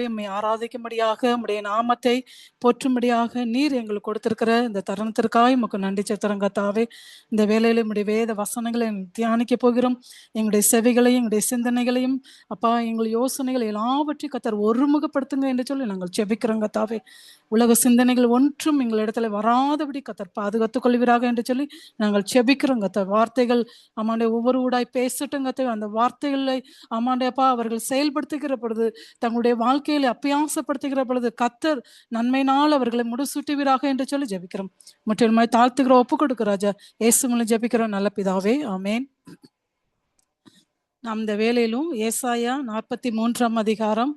உம்மை ஆராதிக்கும்படியாக உம்முடைய நாமத்தை போற்றும்படியாக நீர் எங்களுக்கு கொடுத்திருக்கிற இந்த தருணத்திற்காக உமக்கு நன்றி செலுத்துறோம் கர்த்தாவே. இந்த வேளையில உம்முடைய வேத வசனங்களை தியானிக்க போகிறோம். எங்களுடைய செவிகளையும் எங்களுடைய சிந்தனைகளையும் அப்பா எங்கள் யோசனைகள் எல்லாவற்றையும் கர்த்தர் ஒருமுகப்படுத்துங்க என்று சொல்லி நாங்கள் ஜெபிக்கிறோம் கர்த்தாவே. உலக சிந்தனைகள் ஒன்றும் எங்கள் இடத்துல வராதபடி கர்த்தர் பாதுகாத்துக் கொள்வீராக என்று சொல்லி நாங்கள் ஜெபிக்கிறோம் கர்த்தர். வார்த்தைகள் ஆமாண்டே ஒவ்வொரு ஊடாய் பேசட்டும் கர்த்தாவே. அந்த வார்த்தைகளை ஆமாண்டேப்பா அவர்கள் செயல்படுத்துகிற பொழுது தங்களுடைய வாழ்க்கையில அப்பியாசப்படுத்துகிற பொழுது கர்த்தர் நன்மையினால் அவர்களை முடிசூட்டுவீராக என்று சொல்லி ஜெபிக்கிறோம். முற்றிலுமாய் தாழ்த்துகிற ஒப்பு கொடுக்க ராஜா இயேசு மூலம் ஜெபிக்கிறோம் நல்ல பிதாவே ஆமேன். நாம் இந்த வேளையிலும் ஏசாயா 43 அதிகாரம்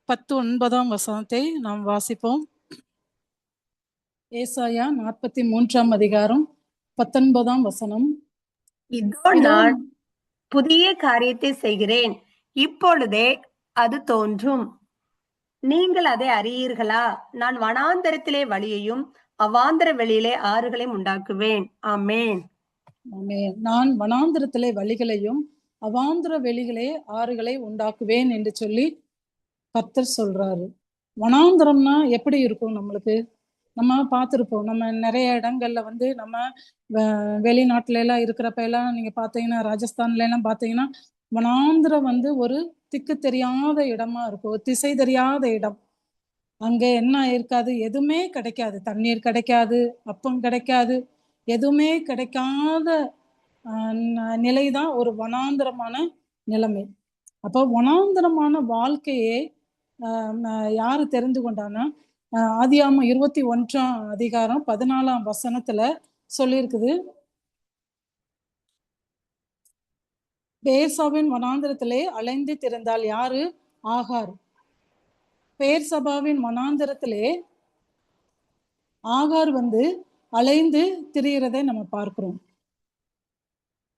19 வசனத்தை நாம் வாசிப்போம். ஏசாயா 43 அதிகாரம் 19 வசனம். இதோ நான் புதிய காரியத்தை செய்கிறேன், இப்பொழுதே அது தோன்றும், நீங்கள் அதை அறியீர்களா? நான் வனாந்தரத்திலே வழியையும் அவாந்தர வெளியிலே ஆறுகளையும் உண்டாக்குவேன். ஆமேன். ஆமென். நான் வனாந்தரத்திலே வழிகளையும் அவாந்தர வெளிகளே ஆறுகளை உண்டாக்குவேன் என்று சொல்லி கர்த்தர் சொல்றாரு. வனாந்தரம்னா எப்படி இருக்கும்? நம்மளுக்கு நம்ம பார்த்துருப்போம். நம்ம நிறைய இடங்கள்ல வந்து நம்ம வெளிநாட்டுல எல்லாம் இருக்கிறப்ப எல்லாம் நீங்க பார்த்தீங்கன்னா ராஜஸ்தான்ல எல்லாம் பார்த்தீங்கன்னா வனாந்திரம் வந்து ஒரு திக்கு தெரியாத இடமா இருக்கும், திசை தெரியாத இடம். அங்க என்ன இருக்காது, எதுவுமே கிடைக்காது, தண்ணீர் கிடைக்காது, அப்பம் கிடைக்காது, எதுவுமே கிடைக்காத நிலைதான் ஒரு வனாந்திரமான நிலைமை. அப்போ வனாந்திரமான வாழ்க்கையை யாரு தெரிந்து கொண்டான்னா ஆதியாகமம் 21 அதிகாரம் 14 வசனத்துல சொல்லியிருக்குது. பேர்சபாவின் வனாந்திரத்திலே அலைந்து திரிந்தால் யாரு? ஆகார். பேர்சபாவின் வனாந்திரத்திலே ஆகார் வந்து அலைந்து திரிகிறதை நம்ம பார்க்கிறோம்.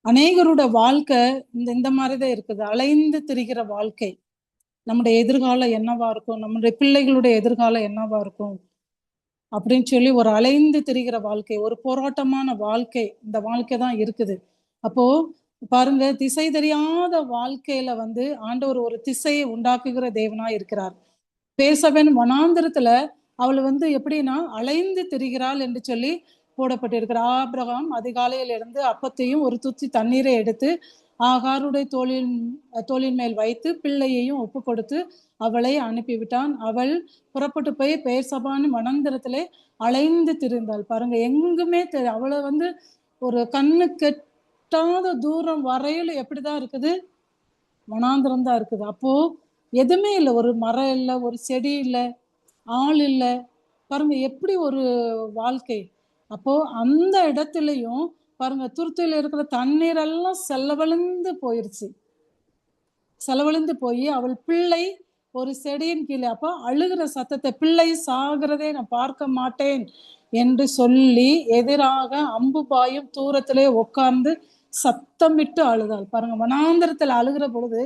அநேகரோட வாழ்க்கை இந்த மாதிரிதான் இருக்குது, அலைந்து திரிகிற வாழ்க்கை. நம்முடைய எதிர்காலம் என்னவா இருக்கும், நம்முடைய பிள்ளைகளுடைய எதிர்காலம் என்னவா இருக்கும் அப்படின்னு சொல்லி ஒரு அலைந்து திரிகிற வாழ்க்கை, ஒரு போராட்டமான வாழ்க்கை, இந்த வாழ்க்கை தான் இருக்குது. அப்போ பாருங்க, திசை தெரியாத வாழ்க்கையில வந்து ஆண்டவர் ஒரு திசையை உண்டாக்குகிற தேவனா இருக்கிறார். பேர்சபாவின் வனாந்திரத்துல அவள் வந்து எப்படின்னா அலைந்து திரிகிறாள் என்று சொல்லி போடப்பட்டிருக்கிறார். ஆபிரகாம் அதிகாலையில இருந்து அப்பத்தையும் ஒரு துச்சி தண்ணீரை எடுத்து ஆகாருடைய தோளின் மேல் வைத்து பிள்ளையையும் ஒப்பு கொடுத்து அவளை அனுப்பிவிட்டான். அவள் புறப்பட்டு போய் பேர்சபாவின் வனாந்திரத்திலே அலைந்து திரிந்தாள். பாருங்க, எங்குமே அவளை வந்து ஒரு கண்ணு கெட்டாத தூரம் வரையில எப்படிதான் இருக்குது, வனாந்திரம் தான் இருக்குது. அப்போ எதுவுமே இல்லை, ஒரு மரம் இல்லை, ஒரு செடி இல்லை, ஆள் இல்லை. பாருங்க எப்படி ஒரு வாழ்க்கை. அப்போ அந்த இடத்துலயும் பாருங்க துருத்தியில இருக்கிற தண்ணீர் எல்லாம் செலவழிந்து போயிருச்சு. செலவழிந்து போய் அவள் பிள்ளை ஒரு செடியின் கீழே அப்ப அழுகிற சத்தத்தை, பிள்ளை சாகிறதே நான் பார்க்க மாட்டேன் என்று சொல்லி எதிராக அம்பு பாயும் தூரத்திலே உட்கார்ந்து சத்தமிட்டு அழுதாள். பாருங்க, வனாந்திரத்துல அழுகிற பொழுது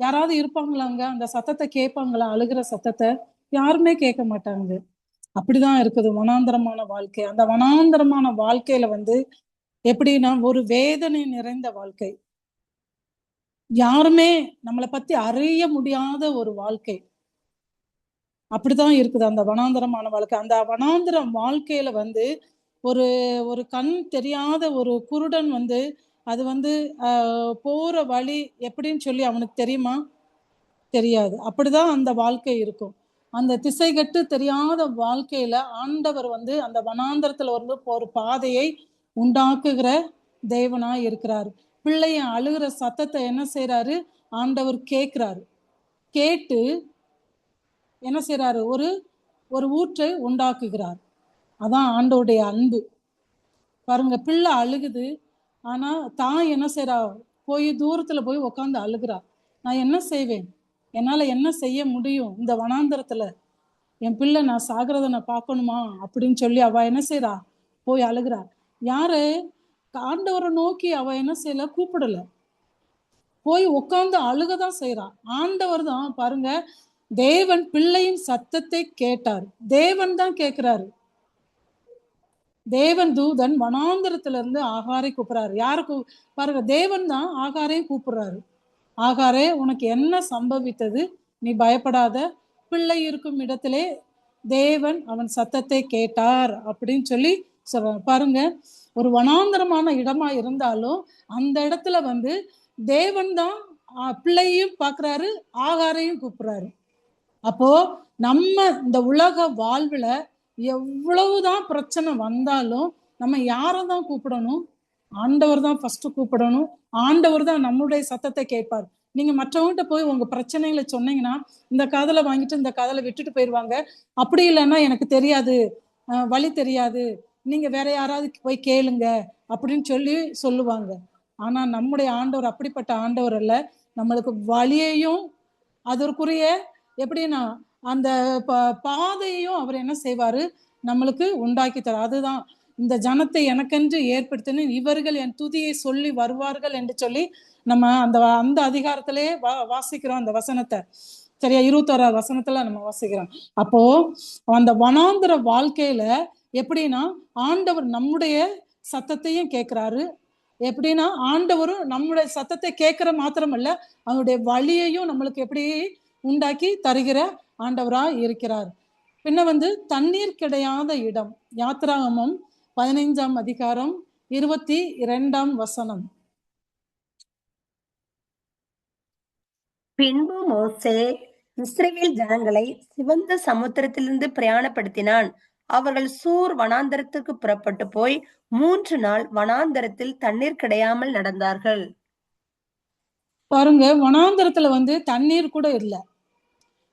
யாராவது இருப்பாங்களாங்க? அந்த சத்தத்தை கேட்பாங்களா? அழுகிற சத்தத்தை யாருமே கேட்க மாட்டாங்க. அப்படிதான் இருக்குது வனாந்தரமான வாழ்க்கை. அந்த வனாந்தரமான வாழ்க்கையில வந்து எப்படின்னா ஒரு வேதனை நிறைந்த வாழ்க்கை, யாருமே நம்மளை பத்தி அறிய முடியாத ஒரு வாழ்க்கை. அப்படிதான் இருக்குது அந்த வனாந்தரமான வாழ்க்கை. அந்த வனாந்தரம் வாழ்க்கையில வந்து ஒரு ஒரு கண் தெரியாத ஒரு குருடன் வந்து அது வந்து போற வழி எப்படின்னு சொல்லி அவனுக்கு தெரியுமா? தெரியாது. அப்படிதான் அந்த வாழ்க்கை இருக்கும். அந்த திசை கட்டு தெரியாத வாழ்க்கையில ஆண்டவர் வந்து அந்த வனாந்தரத்துல வந்து ஒரு பாதையை உண்டாக்குகிற தேவனா இருக்கிறார். பிள்ளைய அழுகிற சத்தத்தை என்ன செய்யறாரு? ஆண்டவர் கேட்கிறாரு. கேட்டு என்ன செய்யறாரு? ஒரு ஊற்றை உண்டாக்குகிறார். அதான் ஆண்டவருடைய அன்பு. பாருங்க, பிள்ளை அழுகுது, ஆனா தாய் என்ன செய்யறா? போய் தூரத்துல போய் உட்காந்து அழுகிறா. நான் என்ன செய்வேன்? என்னால என்ன செய்ய முடியும் இந்த வனாந்தரத்துல? என் பிள்ளை நான் சாகிறத நான் பார்க்கணுமா அப்படின்னு சொல்லி அவ என்ன செய்யறா? போய் அழுகிறா. யாரு? ஆண்டவரை நோக்கி அவ என்ன செய்யல? கூப்பிடல, போய் உட்கார்ந்து அழுகதான் செய்யறா. ஆண்டவர் தான் பாருங்க, தேவன் பிள்ளையின் சத்தத்தை கேட்டார். தேவன் தான் கேட்கிறாரு. தேவன் தூதன் வனாந்திரத்துல இருந்து ஆகாரை கூப்பிடுறாரு. யாருக்கு? பாருங்க, தேவன் தான் ஆகாரையும் கூப்பிடுறாரு. ஆகாரே, உனக்கு என்ன சம்பவித்தது? நீ பயப்படாத, பிள்ளை இருக்கும் இடத்திலே தேவன் அவன் சத்தத்தை கேட்டார் அப்படின்னு சொல்லி சொல்றாங்க. பாருங்க, ஒரு வனாந்தரமான இடமா இருந்தாலும் அந்த இடத்துல வந்து தேவன் தான் பிள்ளையும் பார்க்குறாரு, ஆகாரையும் கூப்பிடுறாரு. அப்போ நம்ம இந்த உலக வாழ்வுல எவ்வளவுதான் பிரச்சனை வந்தாலும் நம்ம யாரை தான் கூப்பிடணும்? ஆண்டவர் தான் ஃபர்ஸ்ட் கூப்பிடணும். ஆண்டவர் தான் நம்மளுடைய சத்தத்தை கேட்பார். நீங்க மற்றவங்கிட்ட போய் உங்க பிரச்சனைகளை சொன்னீங்கன்னா இந்த காதலை வாங்கிட்டு இந்த காதலை விட்டுட்டு போயிடுவாங்க. அப்படி இல்லைன்னா எனக்கு தெரியாது, வழி தெரியாது, நீங்க வேற யாராவது போய் கேளுங்க அப்படின்னு சொல்லி சொல்லுவாங்க. ஆனா நம்முடைய ஆண்டவர் அப்படிப்பட்ட ஆண்டவர் அல்ல. நம்மளுக்கு வழியையும் அதற்குரிய எப்படின்னா அந்த பாதையையும் அவர் என்ன செய்வாரு, நம்மளுக்கு உண்டாக்கி தர. அதுதான் இந்த ஜனத்தை எனக்கென்று ஏற்படுத்தினேன், இவர்கள் என் துதியை சொல்லி வருவார்கள் என்று சொல்லி நம்ம அந்த அதிகாரத்திலே வாசிக்கிறோம் அந்த வசனத்தை. சரியா, 21 வசனத்துல நம்ம வாசிக்கிறோம். அப்போ அந்த வனாந்திர வாழ்க்கையில எப்படின்னா ஆண்டவர் நம்முடைய சத்தத்தையும் கேட்கிறாரு. எப்படின்னா ஆண்டவரும் நம்முடைய சத்தத்தை கேட்கிற மாத்திரம் அல்ல, அவனுடைய வழியையும் நம்மளுக்கு எப்படி உண்டாக்கி தருகிற ஆண்டவரா இருக்கிறார். பின்ன வந்து தண்ணீர் கிடையாத இடம், யாத்திராகமம் 15ஆம் அதிகாரம் 22ஆம் வசனம். பின்பு மோசே இஸ்ரவேல் ஜனங்களை சிவந்த சமுத்திரத்திலிருந்து பிரயாணப்படுத்தினான். அவர்கள் சூர் வனாந்தரத்துக்கு புறப்பட்டு போய் 3 நாள் வனாந்தரத்தில் தண்ணீர் கிடையாமல் நடந்தார்கள். பாருங்க, வனாந்தரத்துல வந்து தண்ணீர் கூட இல்ல.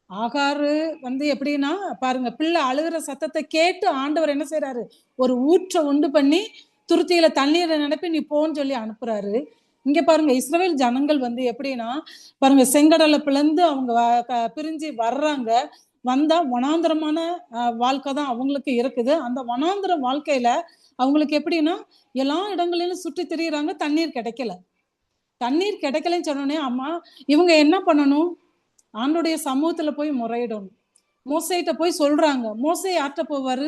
ஆகாரு வந்து எப்படின்னா பாருங்க, பிள்ளை அழுகிற சத்தத்தை கேட்டு ஆண்டவர் என்ன செய்யறாரு, ஒரு ஊற்றை உண்டு பண்ணி துருத்தியில தண்ணீரை நினைப்பி நீ போன்னு சொல்லி அனுப்புறாரு. இங்க பாருங்க, இஸ்ரவேல் ஜனங்கள் வந்து எப்படின்னா பாருங்க, செங்கடலை பிளந்து அவங்க பிரிஞ்சு வர்றாங்க. வந்தா வனாந்திரமான வாழ்க்கை தான் அவங்களுக்கு இருக்குது. அந்த வனாந்திர வாழ்க்கையில அவங்களுக்கு எப்படின்னா எல்லா இடங்களிலும் சுற்றி திரியிறாங்க, தண்ணீர் கிடைக்கல. தண்ணீர் கிடைக்கலன்னு சொன்னோடனே அம்மா இவங்க என்ன பண்ணணும், ஆண்டுடைய சமூகத்துல போய் முறையிடணும். மோசைட்ட போய் சொல்றாங்க. மோசை யார்கிட்ட போவாரு,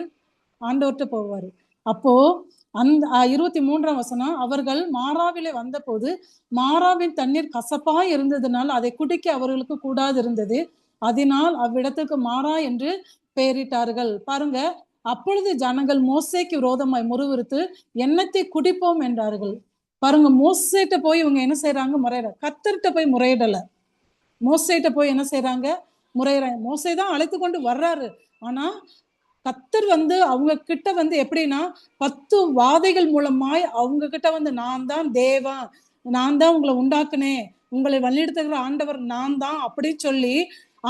ஆண்டவர்கிட்ட போவாரு. அப்போ அந்த 23ஆம் வசனம், அவர்கள் மாறாவிலே வந்த போது மாறாவின் தண்ணீர் கசப்பா இருந்ததுனால் அதை குடிக்க அவர்களுக்கு கூடாது இருந்தது. அதனால் அவ்விடத்துக்கு மாறா என்று பெயரிட்டார்கள். பாருங்க, அப்பொழுது ஜனங்கள் மோசேக்கு விரோதமாய் முறுவிறுத்து எண்ணத்தை குடிப்போம் என்றார்கள். பாருங்க, மோசேட்ட போய் இவங்க என்ன செய்யறாங்க, முறையிட. கர்த்தர்கிட்ட போய் முறையிடல, மோசேட்ட போய் என்ன செய்யறாங்க, முறையிறாங்க. மோசே தான் அழைத்து கொண்டு வர்றாரு. ஆனா கர்த்தர் வந்து அவங்க கிட்ட வந்து எப்படின்னா 10 வாதைகள் மூலமாய் அவங்க கிட்ட வந்து நான் தான் தேவன், நான் தான் உங்களை உண்டாக்குனேன், உங்களை வழிநடத்துகிற ஆண்டவர் நான் தான் அப்படி சொல்லி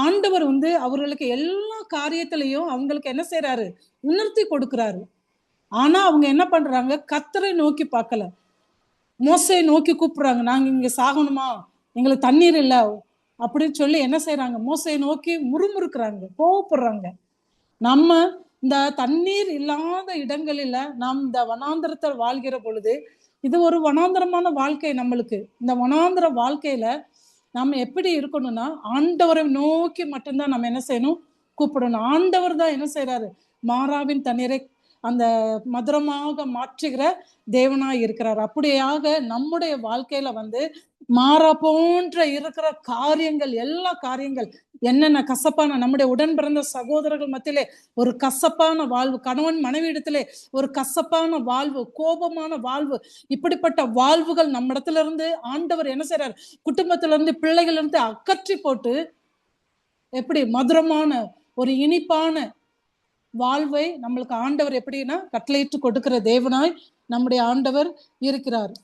ஆண்டவர் வந்து அவர்களுக்கு எல்லா காரியத்திலையும் அவங்களுக்கு என்ன செய்யறாரு, உணர்த்தி கொடுக்கிறாரு. ஆனா அவங்க என்ன பண்றாங்க, கர்த்தரை நோக்கி பார்க்கல, மோசையை நோக்கி கூப்பிடுறாங்க. நாங்க இங்க சாகணுமா, எங்களுக்கு தண்ணீர் இல்லை அப்படின்னு சொல்லி என்ன செய்யறாங்க, மோசையை நோக்கி முறுமுறுக்கிறாங்க, கோவப்படுறாங்க. நம்ம இந்த தண்ணீர் இல்லாத இடங்களில நாம் இந்த வனாந்திரத்தை வாழ்கிற பொழுது இது ஒரு வனாந்திரமான வாழ்க்கை நம்மளுக்கு. இந்த வனாந்திர வாழ்க்கையில நம்ம எப்படி இருக்கணும்னா ஆண்டவரை நோக்கி மட்டும்தான் நம்ம என்ன செய்யணும், கூப்பிடணும். ஆண்டவர் தான் என்ன செய்யறாரு, மாறாவின் தண்ணீரை அந்த மதுரமாக மாற்றுகிற தேவனாய் இருக்கிறார். அப்படியாக நம்முடைய வாழ்க்கையில வந்து மாறா போன்ற இருக்கிற காரியங்கள், எல்லா காரியங்கள் என்னென்ன கசப்பான, நம்முடைய உடன் பிறந்த சகோதரர்கள் மத்தியிலே ஒரு கசப்பான வாழ்வு, கணவன் மனைவி இடத்திலே ஒரு கசப்பான வாழ்வு, கோபமான வாழ்வு, இப்படிப்பட்ட வாழ்வுகள் நம்ம இடத்துல இருந்து ஆண்டவர் என்ன செய்யறாரு, குடும்பத்தில இருந்து பிள்ளைகள் இருந்து அகற்றி போட்டு எப்படி மதுரமான ஒரு இனிப்பான வாழ்வை நம்மளுக்கு ஆண்டவர் எப்படின்னா கட்டளையிட்டு கொடுக்கிற தேவனாய் நம்முடைய ஆண்டவர் இருக்கிறார்.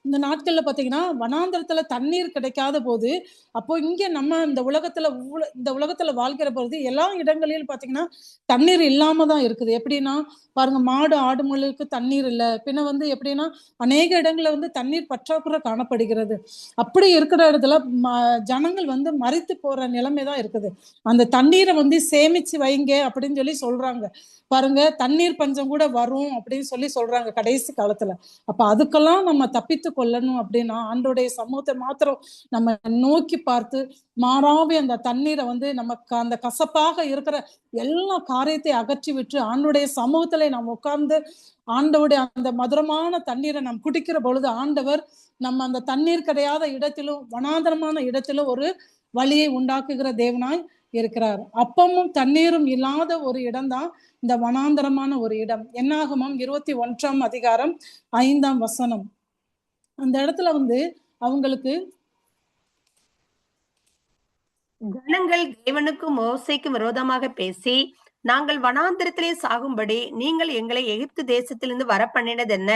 இந்த நாட்கள்ல பாத்தீங்கன்னா வனாந்திரத்துல தண்ணீர் கிடைக்காத போது, அப்போ இங்க நம்ம இந்த உலகத்துல வாழ்கிற பொழுது எல்லா இடங்களிலும் பாத்தீங்கன்னா தண்ணீர் இல்லாம தான் இருக்குது. எப்படின்னா பாருங்க, மாடு ஆடு மாடுகளுக்கு தண்ணீர் இல்லை. பின்ன வந்து எப்படின்னா அநேக இடங்கள்ல வந்து தண்ணீர் பற்றாக்குறை காணப்படுகிறது. அப்படி இருக்கிற இடத்துல ஜனங்கள் வந்து மரித்து போற நிலைமை தான் இருக்குது. அந்த தண்ணீரை வந்து சேமிச்சு வைங்க அப்படின்னு சொல்லி சொல்றாங்க. பாருங்க, தண்ணீர் பஞ்சம் கூட வரும் அப்படின்னு சொல்லி சொல்றாங்க கடைசி காலத்துல. அப்ப அதுக்கெல்லாம் நம்ம தப்பித்து கொள்ளணும் அப்படின்னா ஆண்டோடைய சமூகத்தை மாத்திரம் நம்ம நோக்கி பார்த்து மாறாவே அந்த தண்ணீரை வந்து நமக்கு அந்த கசப்பாக இருக்கிற எல்லா காரியத்தை அகற்றி விட்டு ஆண்டோடைய சமூகத்துல நாம் உட்கார்ந்து ஆண்டவுடைய அந்த மதுரமான தண்ணீரை நாம் குடிக்கிற பொழுது ஆண்டவர் நம்ம அந்த தண்ணீர் கிடையாத இடத்திலும் வனாந்தரமான இடத்திலும் ஒரு வழியை உண்டாக்குகிற தேவனாய் இருக்கிறார். அப்பமும் தண்ணீரும் இல்லாத ஒரு இடம்தான் இந்த வனாந்தரமான ஒரு இடம். என்னாகமம் 21ஆம் அதிகாரம் 5ஆம் வசனம். அந்த இடத்துல வந்து அவங்களுக்கு ஜனங்கள் தேவனுக்கும் மோசேக்கும் விரோதமாக பேசி, நாங்கள் வனாந்திரத்திலே சாகும்படி நீங்கள் எங்களை எகிப்து தேசத்திலிருந்து வரப்பண்ணினது என்ன?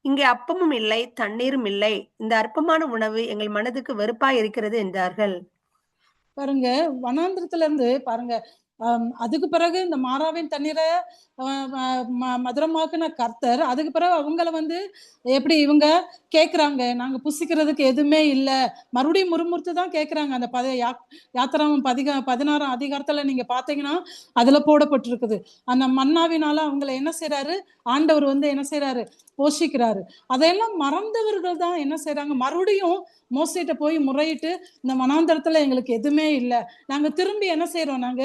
இங்கே அப்பமும் இல்லை, தண்ணீரும் இல்லை. இந்த அற்பமான உணவு எங்கள் மனதுக்கு வெறுப்பாய் இருக்கிறது என்றார்கள். பாருங்க, வனாந்திரத்துல இருந்து பாருங்க, அதுக்கு பிறகு இந்த மாறாவின் தண்ணீரை மதுரமாக்குன கர்த்தர், அதுக்கு பிறகு அவங்கள வந்து எப்படி இவங்க கேட்குறாங்க, நாங்க புசிக்கிறதுக்கு எதுவுமே இல்லை, மறுபடியும் முறுமுறுத்து தான் கேட்குறாங்க. அந்த யாத்திராமம் 16ஆம் அதிகாரத்துல நீங்க பார்த்தீங்கன்னா அதுல போடப்பட்டிருக்குது. அந்த மன்னாவினால அவங்கள என்ன செய்யறாரு, ஆண்டவர் வந்து என்ன செய்யறாரு, போஷிக்கிறாரு. அதையெல்லாம் மறந்தவர்கள் தான் என்ன செய்யறாங்க, மறுபடியும் மோசேட்ட போய் முறையிட்டு, இந்த வனாந்தரத்துல எங்களுக்கு எதுவுமே இல்லை, நாங்க திரும்பி என்ன செய்யறோம், நாங்க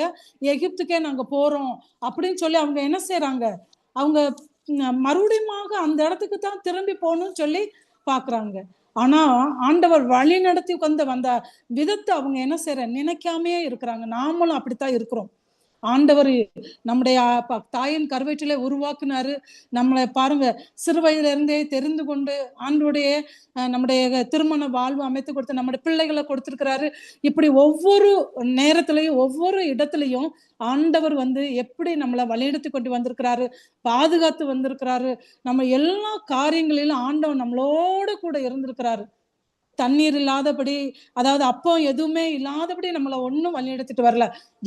எகிப்துக்கே நாங்க போறோம் அப்படின்னு சொல்லி அவங்க என்ன செய்யறாங்க, அவங்க மறுபடியுமாக அந்த இடத்துக்கு தான் திரும்பி போகணும்னு சொல்லி பாக்குறாங்க. ஆனா ஆண்டவர் வழி நடத்தி வந்த விதத்தை அவங்க என்ன செய்யற நினைக்காமே இருக்கிறாங்க. நாமளும் அப்படித்தான் இருக்கிறோம். ஆண்டவர் நம்முடைய தாயின் கருவற்றிலே உருவாக்குனாரு. நம்மளை பாருங்க, சிறு வயதுல இருந்தே தெரிந்து கொண்டு ஆண்டோடைய நம்முடைய திருமண வாழ்வு அமைத்து கொடுத்து நம்முடைய பிள்ளைகளை கொடுத்திருக்கிறாரு. இப்படி ஒவ்வொரு நேரத்திலையும் ஒவ்வொரு இடத்துலையும் ஆண்டவர் வந்து எப்படி நம்மளை வழிநடத்தி கொண்டு வந்திருக்கிறாரு, பாதுகாத்து வந்திருக்கிறாரு. நம்ம எல்லா காரியங்களிலும் ஆண்டவர் நம்மளோட கூட இருந்திருக்கிறாரு. தண்ணீர் இல்லாதபடி, அதாவது அப்போ எதுவுமே இல்லாதபடி நம்மள ஒண்ணும் வழி எடுத்துட்டு வரல.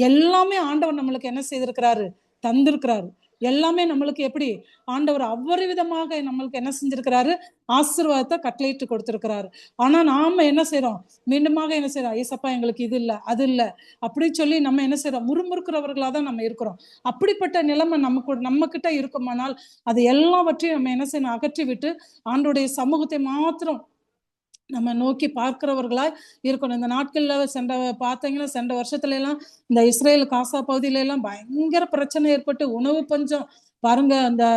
எல்லாமே ஆண்டவர் நம்மளுக்கு என்ன செய்திருக்கிறாரு, தந்திருக்கிறாரு. எல்லாமே நம்மளுக்கு எப்படி ஆண்டவர் அவ்வொரு விதமாக நம்மளுக்கு என்ன செஞ்சிருக்கிறாரு, ஆசீர்வாதத்தை கட்டளையிட்டு கொடுத்திருக்கிறாரு. ஆனா நாம என்ன செய்யறோம், மீண்டுமாக என்ன செய்யறோம், ஏசப்பா எங்களுக்கு இது இல்லை அது இல்லை அப்படின்னு சொல்லி நம்ம என்ன செய்யறோம், முறுமுறுக்கிறவர்களா தான் நம்ம இருக்கிறோம். அப்படிப்பட்ட நிலைமை நம்ம கிட்ட இருக்குமானால் அது எல்லாவற்றையும் நம்ம என்ன செய்யணும், அகற்றி விட்டு ஆண்டோடைய சமூகத்தை மாத்திரம் நம்ம நோக்கி பார்க்கிறவர்களாய் இருக்கணும். இந்த நாட்கள்ல பார்த்தீங்கன்னா சென்ற வருஷத்துல எல்லாம் இந்த இஸ்ரேல் காசா பகுதியில எல்லாம் பயங்கர பிரச்சனை ஏற்பட்டு உணவு பஞ்சம் பாருங்க. அந்த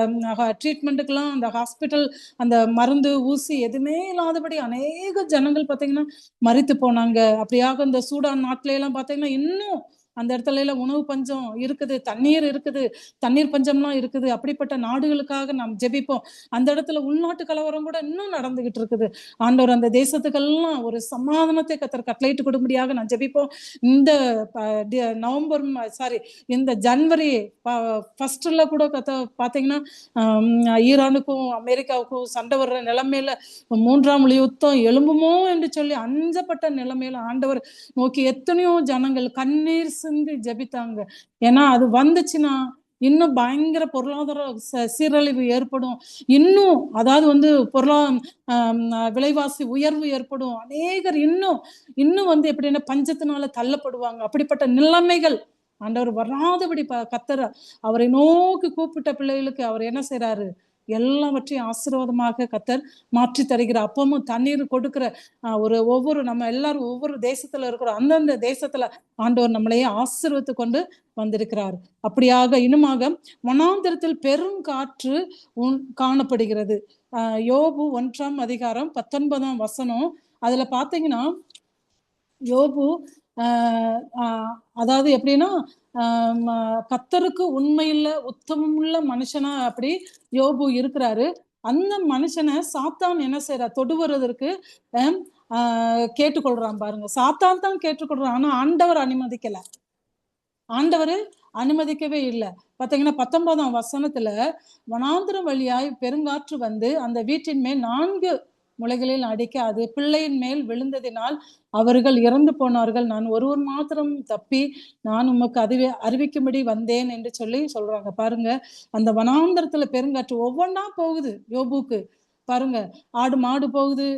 ட்ரீட்மெண்ட்டுக்கெல்லாம் அந்த ஹாஸ்பிட்டல் அந்த மருந்து ஊசி எதுவுமே இல்லாதபடி அநேக ஜனங்கள் பார்த்தீங்கன்னா மரித்து போனாங்க. அப்படியாக இந்த சூடான் நாட்டில எல்லாம் பார்த்தீங்கன்னா இன்னும் அந்த இடத்துல எல்லாம் உணவு பஞ்சம் இருக்குது, தண்ணீர் இருக்குது, தண்ணீர் பஞ்சம்லாம் இருக்குது. அப்படிப்பட்ட நாடுகளுக்காக நாம் ஜெபிப்போம். அந்த இடத்துல உள்நாட்டு கலவரம் கூட இன்னும் நடந்துகிட்டு இருக்குது. ஆண்டவர் அந்த தேசத்துக்கெல்லாம் ஒரு சமாதானத்தை கத்தர் கட்டளையிட்டு கொடுக்கும்படியாக நான் ஜெபிப்போம். இந்த இந்த ஜனவரி ஃபர்ஸ்ட்ல கூட பார்த்தீங்கன்னா ஈரானுக்கும் அமெரிக்காவுக்கும் சண்டை வர்ற நிலைமையில 3ஆம் யுத்தம் எழும்புமோ என்று சொல்லி அஞ்சப்பட்ட நிலைமையில ஆண்டவர் நோக்கி எத்தனையோ ஜனங்கள் கண்ணீர் சிந்தி ஜெபித்தாங்க. ஏன்னா அது வந்துச்சுன்னா இன்னும் பயங்கர பொருளாதார சீரழிவு ஏற்படும். இன்னும் அதாவது வந்து விலைவாசி உயர்வு ஏற்படும். அநேகர் இன்னும் வந்து எப்படின்னா பஞ்சத்தினால தள்ளப்படுவாங்க. அப்படிப்பட்ட நிலைமைகள் ஆண்டவர் வராதபடி கத்தர் அவரை நோக்கி கூப்பிட்ட பிள்ளைகளுக்கு அவர் என்ன செய்யறாரு, எல்லாவற்றையும் ஆசீர்வாதமாக கத்தர் மாற்றி தருகிற, அப்பமும் தண்ணீர் கொடுக்கிற ஒவ்வொரு நம்ம எல்லாரும் ஒவ்வொரு தேசத்துல இருக்கிறோம். அந்தந்த தேசத்துல ஆண்டவர் நம்மளையே ஆசீர்வத்து கொண்டு வந்திருக்கிறார். அப்படியாக இன்னுமாக வனாந்திரத்தில் பெரும் காற்று காணப்படுகிறது. யோபு 1ஆம் அதிகாரம் 19ஆம் வசனம். அதுல பாத்தீங்கன்னா யோபு அதாவது எப்படின்னா கத்தருக்கு உண்மையில உத்தமமுள்ள மனுஷனா அப்படி யோபு இருக்கிறாரு. அந்த மனுஷனை சாத்தான் என்ன செய்யறா, தொடுவதற்கு கேட்டுக்கொள்றான் பாருங்க. சாத்தான் தான் கேட்டுக்கொள்றான். ஆனா ஆண்டவர் அனுமதிக்கல, ஆண்டவர் அனுமதிக்கவே இல்லை. பாத்தீங்கன்னா 19ஆம் வசனத்துல வனாந்திரம் வழியாய் பெருங்காற்று வந்து அந்த வீட்டின் மேல் 4 முளைகளில் அடிக்க அது பிள்ளையின் மேல் விழுந்ததினால் அவர்கள் இறந்து போனார்கள். நான் ஒருவர் மாத்திரம் தப்பி நான் உமக்கு அறிவிக்கும்படி வந்தேன் என்று சொல்லி சொல்றாங்க. பாருங்க, அந்த வனாந்தரத்துல பெருங்காற்று ஒவ்வொன்னா போகுது யோபுக்கு. பாருங்க, ஆடு மாடு போகுது,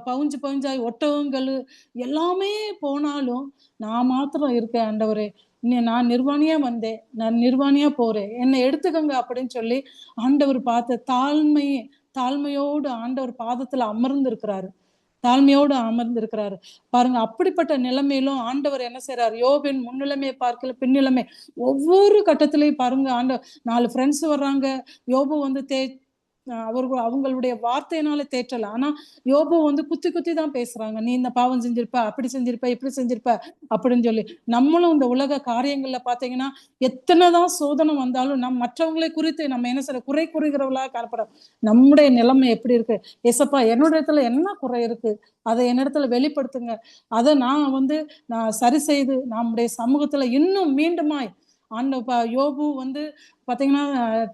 பவுஞ்சாய் ஒட்டகங்கள் எல்லாமே போனாலும் நான் மாத்திரம் இருக்கேன் ஆண்டவரே, நான் நிர்வாணியா வந்தேன், நான் நிர்வாணியா போறேன், என்னை எடுத்துக்கங்க அப்படின்னு சொல்லி ஆண்டவர் பார்த்த தாழ்மையோடு ஆண்டவர் பாதத்துல அமர்ந்து இருக்கிறாரு பாருங்க. அப்படிப்பட்ட நிலைமையிலும் ஆண்டவர் என்ன செய்யறாரு, யோபின் முன்னிலைமையை பார்க்கல பின்னிலைமை ஒவ்வொரு கட்டத்திலையும் பாருங்க. ஆண்டவர் 4 ஃப்ரெண்ட்ஸ் வர்றாங்க, யோபு வந்து அவங்களுடைய வார்த்தையினால தேற்றல. ஆனா யோபு வந்து குத்தி குத்தி தான் பேசுறாங்க. நீ இந்த பாவம் செஞ்சிருப்ப, அப்படி செஞ்சிருப்ப, இப்படி செஞ்சிருப்ப அப்படின்னு சொல்லி. நம்மளும் இந்த உலக காரியங்கள்ல பாத்தீங்கன்னா எத்தனைதான் சோதனை வந்தாலும் மற்றவங்களை குறித்து நம்ம என்ன செய்ய குறை கூறுகிறவர்களாக காணப்படும். நம்முடைய நிலைமை எப்படி இருக்கு? ஏசப்பா என்னோட இடத்துல என்ன குறை இருக்கு? அதை என்னிடத்துல வெளிப்படுத்துங்க. அதை நான் சரி செய்து நம்முடைய சமூகத்துல இன்னும் மீண்டுமாய் யோபு வந்து பாத்தீங்கன்னா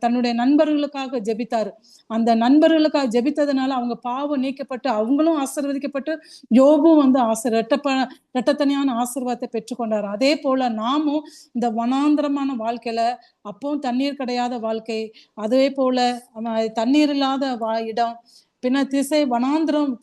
தன்னுடைய நண்பர்களுக்காக ஜெபித்தாரு. அந்த நண்பர்களுக்காக ஜெபித்ததுனால அவங்க பாவம் நீக்கப்பட்டு அவங்களும் ஆசீர்வதிக்கப்பட்டு யோபும் வந்து இரட்டத்தனியான ஆசீர்வாதத்தை பெற்றுக்கொண்டாரு. அதே போல நாமும் இந்த வனாந்திரமான வாழ்க்கையில அப்பவும் தண்ணீர் கிடையாத வாழ்க்கை, அதே போல தண்ணீர் இல்லாத இடம், பின்ன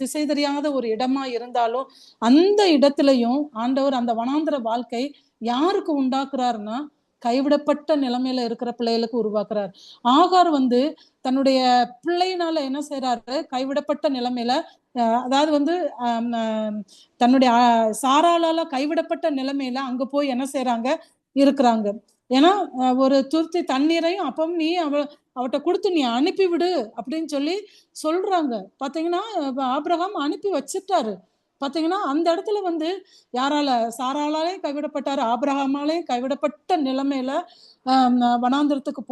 திசை தெரியாத ஒரு இடமா இருந்தாலும் அந்த இடத்துலயும் ஆண்டவர் அந்த வனாந்திர வாழ்க்கை யாருக்கு உண்டாக்குறாருன்னா கைவிடப்பட்ட நிலைமையில இருக்கிற பிள்ளைகளுக்கு உருவாக்குறாரு. ஆகார் வந்து தன்னுடைய பிள்ளையினால என்ன செய்யறாரு? கைவிடப்பட்ட நிலைமையில அதாவது வந்து தன்னுடைய சாராளால கைவிடப்பட்ட நிலைமையில அங்க போய் என்ன செய்யறாங்க? இருக்கிறாங்க. ஏன்னா ஒரு துருத்தி தண்ணீரையும் அப்பவும் நீ அவட்ட கொடுத்து நீ அனுப்பிவிடு அப்படின்னு சொல்லி சொல்றாங்க. பாத்தீங்கன்னா ஆபிரகாம் அனுப்பி வச்சுட்டாரு. பாத்தீங்கன்னா அந்த இடத்துல வந்து யாரால? சாராளாலே கைவிடப்பட்டாரு, ஆபிரகாமாலையும் கைவிடப்பட்ட நிலைமையில வனாந்திரத்துக்கு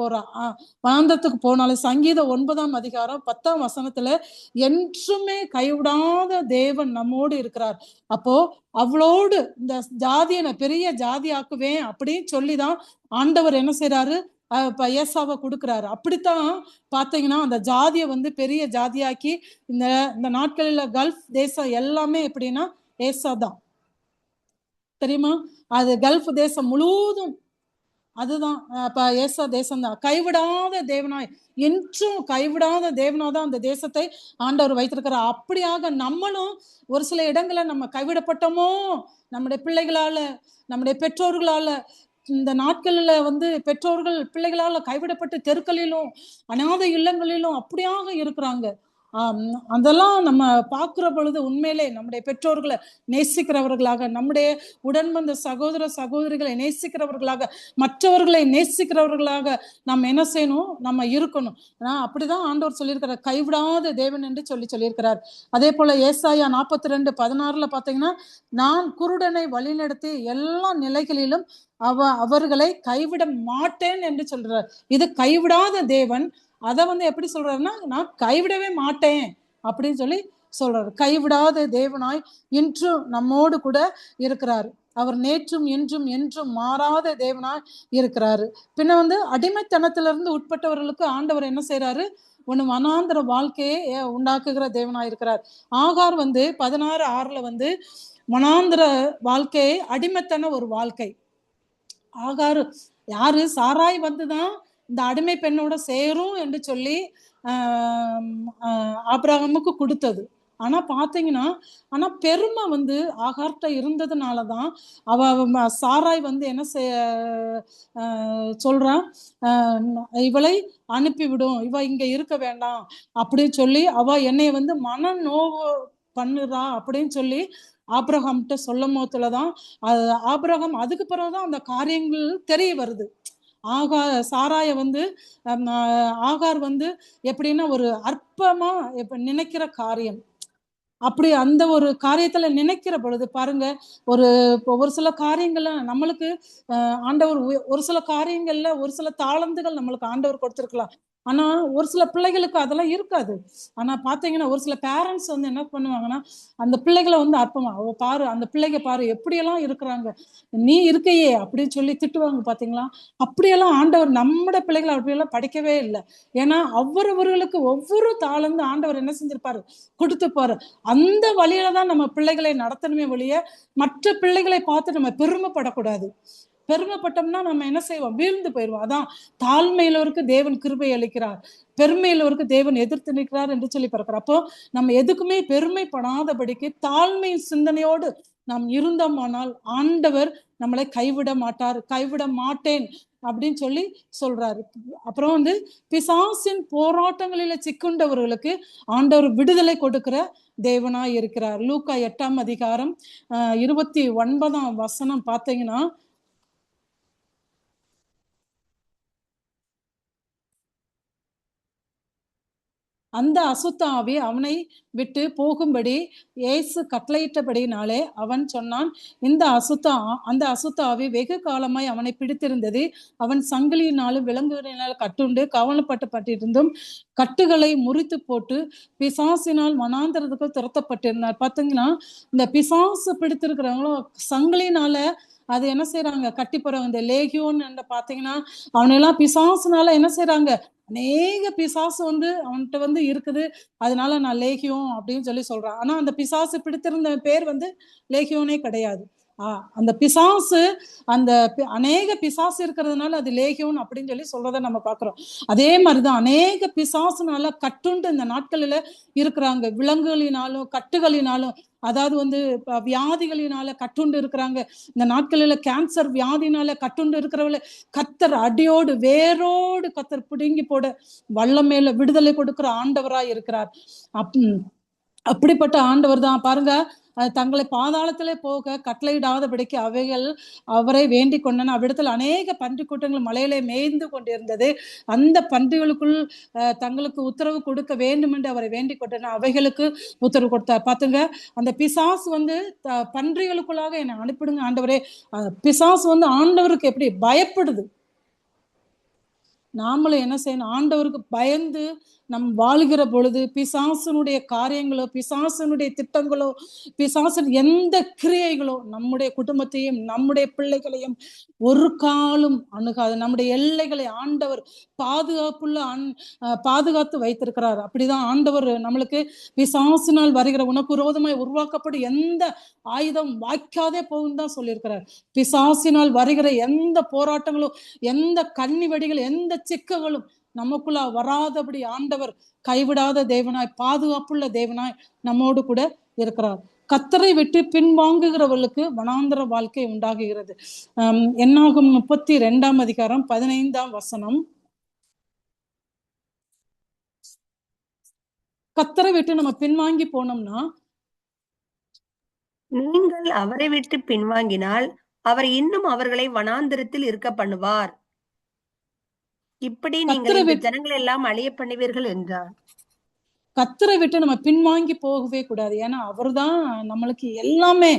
வனாந்திரத்துக்கு போனாலும் சங்கீதம் 9ஆம் அதிகாரம் 10ஆம் வசனத்துல என்றுமே கைவிடாத தேவன் நம்மோடு இருக்கிறார். அப்போ அவளோடு இந்த ஜாதியை பெரிய ஜாதி ஆக்குவேன் அப்படின்னு சொல்லிதான் ஆண்டவர் என்ன செய்யறாரு? ஏசாவை கொடுக்கிறாரு. அப்படித்தான் பாத்தீங்கன்னா அந்த ஜாதியை வந்து பெரிய ஜாதியாக்கி இந்த நாட்களில கல்ஃப் தேசம் எல்லாமே எப்படின்னா ஏசா தான். தெரியுமா? அது கல்ஃப் தேசம் முழுவதும் அதுதான் ஏசா தேசம் தான். கைவிடாத தேவனாய் என்றும் கைவிடாத தேவனாதான் அந்த தேசத்தை ஆண்டவர் வைத்திருக்கிறார். அப்படியாக நம்மளும் ஒரு சில இடங்களை நம்ம கைவிடப்பட்டோமோ, நம்முடைய பிள்ளைகளால, நம்முடைய பெற்றோர்களால, இந்த நாட்கள்ல வந்து பெற்றோர்கள் பிள்ளைகளால கைவிடப்பட்டு தெருக்களிலும் அநாதை இல்லங்களிலும் அப்படியாக இருக்கிறாங்க. அதெல்லாம் நம்ம பார்க்கிற பொழுது உண்மையிலே நம்முடைய பெற்றோர்களை நேசிக்கிறவர்களாக, நம்முடைய உடன்வந்த சகோதர சகோதரிகளை நேசிக்கிறவர்களாக, மற்றவர்களை நேசிக்கிறவர்களாக நம்ம என்ன செய்யணும்? நம்ம இருக்கணும். அப்படிதான் ஆண்டவர் சொல்லியிருக்கிறார், கைவிடாத தேவன் என்று சொல்லியிருக்கிறார். அதே போல ஏசாயா 42:16 பாத்தீங்கன்னா, நான் குருடனை வழிநடத்தி எல்லா நிலைகளிலும் அவர்களை கைவிட மாட்டேன் என்று சொல்றார். இது கைவிடாத தேவன். அதை வந்து எப்படி சொல்றாருன்னா, நான் கைவிடவே மாட்டேன் அப்படின்னு சொல்லி சொல்றாரு. கைவிடாத தேவனாய் இன்றும் நம்மோடு கூட இருக்கிறாரு. அவர் நேற்றும் இன்றும் என்றும் மாறாத தேவனாய் இருக்கிறாரு. பின்ன வந்து அடிமைத்தனத்திலிருந்து உட்பட்டவர்களுக்கு ஆண்டவர் என்ன செய்யறாரு? ஒண்ணு வனாந்திர வாழ்க்கையை உண்டாக்குகிற தேவனாய் இருக்கிறார். ஆகார் வந்து 16:6 வந்து வனாந்திர வாழ்க்கையை அடிமைத்தன ஒரு வாழ்க்கை. ஆகாரு யாரு? சாராய் வந்துதான் இந்த அடிமை பெண்ணோட சேரும் என்று சொல்லி ஆபிரகாமுக்கு கொடுத்தது. ஆனா பாத்தீங்கன்னா பெருமை வந்து ஆகார்ட்ட இருந்ததுனாலதான் சாராய் வந்து என்ன சொல்றான்? இவளை அனுப்பிவிடும், இவ இங்க இருக்க வேண்டாம் அப்படின்னு சொல்லி அவ என்னைய வந்து மன நோவு பண்ணுறா அப்படின்னு சொல்லி ஆபிரகாம்கிட்ட சொல்லும் போதுலதான் ஆபிரகாம் அதுக்கு பிறகுதான் அந்த காரியங்கள் தெரிய வருது. சாராய வந்து ஆகார் வந்து எப்படின்னா ஒரு அற்பமா நினைக்கிற காரியம். அப்படி அந்த ஒரு காரியத்துல நினைக்கிற பொழுது பாருங்க, ஒரு சில காரியங்கள்ல நம்மளுக்கு ஆண்டவர் ஒரு சில காரியங்கள்ல ஒரு சில தாளந்துகள் நம்மளுக்கு ஆண்டவர் கொடுத்திருக்கலாம். ஆனா ஒரு சில பிள்ளைகளுக்கு அதெல்லாம் இருக்காது. ஆனா பாத்தீங்கன்னா ஒரு சில பேரண்ட்ஸ் வந்து என்ன பண்ணுவாங்கன்னா, அந்த பிள்ளைகளை வந்து அற்பமா பாரு, அந்த பிள்ளைங்க பாரு எப்படியெல்லாம் இருக்கிறாங்க, நீ இருக்கையே அப்படின்னு சொல்லி திட்டுவாங்க. பாத்தீங்களா? அப்படியெல்லாம் ஆண்டவர் நம்முடைய பிள்ளைகளை அப்படியெல்லாம் படிக்கவே இல்லை. ஏன்னா அவரவர்களுக்கு ஒவ்வொரு தாளந்து ஆண்டவர் என்ன செஞ்சிருப்பாரு? கொடுத்துப்பாரு. அந்த வழியில தான் நம்ம பிள்ளைகளை நடத்தணுமே ஒழிய மற்ற பிள்ளைகளை பார்த்து நம்ம பெருமைப்படக்கூடாது. பெருமைப்பட்டோம்னா நம்ம என்ன செய்வோம்? வீழ்ந்து போயிடுவோம். அதான் தாழ்மையிலவருக்கு தேவன் கிருபை அளிக்கிறார், பெருமையிலவருக்கு தேவன் எதிர்த்து நிற்கிறார் என்று சொல்லி பிறக்கிறார். அப்போ நம்ம எதுக்குமே பெருமைப்படாதபடிக்கு தாழ்மை சிந்தனையோடு நாம் இருந்தோமானால் ஆண்டவர் நம்மளை கைவிட மாட்டார், கைவிட மாட்டேன் அப்படின்னு சொல்லி சொல்றாரு. அப்புறம் வந்து பிசாசின் போராட்டங்களில சிக்குண்டவர்களுக்கு ஆண்டவர் விடுதலை கொடுக்கிற தேவனாய் இருக்கிறார். லூக்கா 8ஆம் அதிகாரம் 29ஆம் வசனம் பாத்தீங்கன்னா, அந்த அசுத்த ஆவி அவனை விட்டு போகும்படி இயேசு கட்டளையிட்டபடினாலே அவன் சொன்னான். அந்த அசுத்த ஆவி வெகு காலமாய் அவனை பிடித்திருந்தது. அவன் சங்கிலியினாலும் விலங்குகளினாலும் கட்டுண்டு கவனப்பட்டுப்பட்டிருந்தும் கட்டுகளை முறித்து போட்டு பிசாசினால் வனாந்தரத்துக்கு துரத்தப்பட்டிருந்தார். பார்த்தீங்கன்னா, இந்த பிசாசு பிடித்திருக்கிறவங்களும் சங்கிலினால அது என்ன செய்யறாங்க, கட்டி போறாங்க. இந்த லேகியோன் பார்த்தீங்கன்னா, அவனெல்லாம் பிசாசுனால என்ன செய்யறாங்க, அநேக பிசாசு அவன்கிட்ட இருக்குது. அதனால நான் லேகியோன் அப்படின்னு சொல்றான். ஆனா அந்த பிசாசு பிடித்திருந்த பேர் லேகியோனே கிடையாது. அந்த பிசாசு அநேக பிசாசு இருக்கிறதுனால அது லேகியோன் அப்படின்னு சொல்றதை நம்ம பாக்குறோம். அதே மாதிரிதான் அநேக பிசாசுனால கட்டுண்டு இந்த நாட்களில இருக்கிறாங்க. விலங்குகளினாலும் கட்டுகளினாலும், அதாவது வியாதிகளினால கட்டுண்டு இருக்கிறாங்க. இந்த நாட்களில கேன்சர் வியாதினால கட்டுண்டு இருக்கிறவங்கள கத்தர் அடியோடு வேரோடு கத்தர் பிடுங்கி போட வல்லமையில விடுதலை கொடுக்கிற ஆண்டவராய் இருக்கிறார். அப்படிப்பட்ட ஆண்டவர் தான் பாருங்க, தங்களை பாதாளத்திலே போக கட்டளையிடாதபடிக்கு அவைகள் அவரை வேண்டிக் கொண்டன. அவ்விடத்தில் அநேக பன்றி கூட்டங்கள் மலையிலே மேய்ந்து கொண்டிருந்தது. அந்த பன்றிகளுக்குள் தங்களுக்கு உத்தரவு கொடுக்க வேண்டும் என்று அவரை வேண்டிக் கொண்டன. அவைகளுக்கு உத்தரவு கொடுத்தார். பாத்துங்க, அந்த பிசாசு பன்றிகளுக்குள்ளாக என்னை அனுப்பிடுங்க ஆண்டவரே. பிசாசு ஆண்டவருக்கு எப்படி பயப்படுது. நாமளும் என்ன செய்யணும், ஆண்டவருக்கு பயந்து நம் வாழ்கிற பொழுது பிசாசனுடைய காரியங்களோ, பிசாசனுடைய திட்டங்களோ, பிசாசன் எந்த கிரியைகளோ நம்முடைய குடும்பத்தையும் நம்முடைய பிள்ளைகளையும் ஒரு காலம் அணுகாது. நம்முடைய எல்லைகளை ஆண்டவர் பாதுகாத்து வைத்திருக்கிறார். அப்படிதான் ஆண்டவர் நம்மளுக்கு பிசாசினால் வருகிற உனக்கு விரோதமாய் உருவாக்கப்படும் எந்த ஆயுதம் வாய்க்காதே போகும் தான் சொல்லியிருக்கிறார். பிசாசினால் வருகிற எந்த போராட்டங்களும், எந்த கண்ணி வெடிகள், எந்த சிக்கல்களும் நமக்குள்ள வராதபடி ஆண்டவர் கைவிடாத தேவனாய், பாதுகாப்புள்ள தேவனாய் நம்மோடு கூட இருக்கிறார். கத்தரை விட்டு பின்வாங்குகிறவர்களுக்கு வனாந்தர வாழ்க்கை உண்டாகுகிறது. என்னாகும் 32ஆம் அதிகாரம் 15ஆம் வசனம். கத்தரை விட்டு நம்ம பின்வாங்கி போனோம்னா, நீங்கள் அவரை விட்டு பின்வாங்கினால் அவர் இன்னும் அவர்களை வனாந்திரத்தில் இருக்க பண்ணுவார். இப்படி நீங்கள் இந்த ஜனங்களை எல்லாம் அழிய பண்ணுவீர்கள் என்றார். கத்தரை விட்டு நம்ம பின்வாங்கி போகவே கூடாது. ஏன்னா அவர்தான் நம்மளுக்கு எல்லாமே.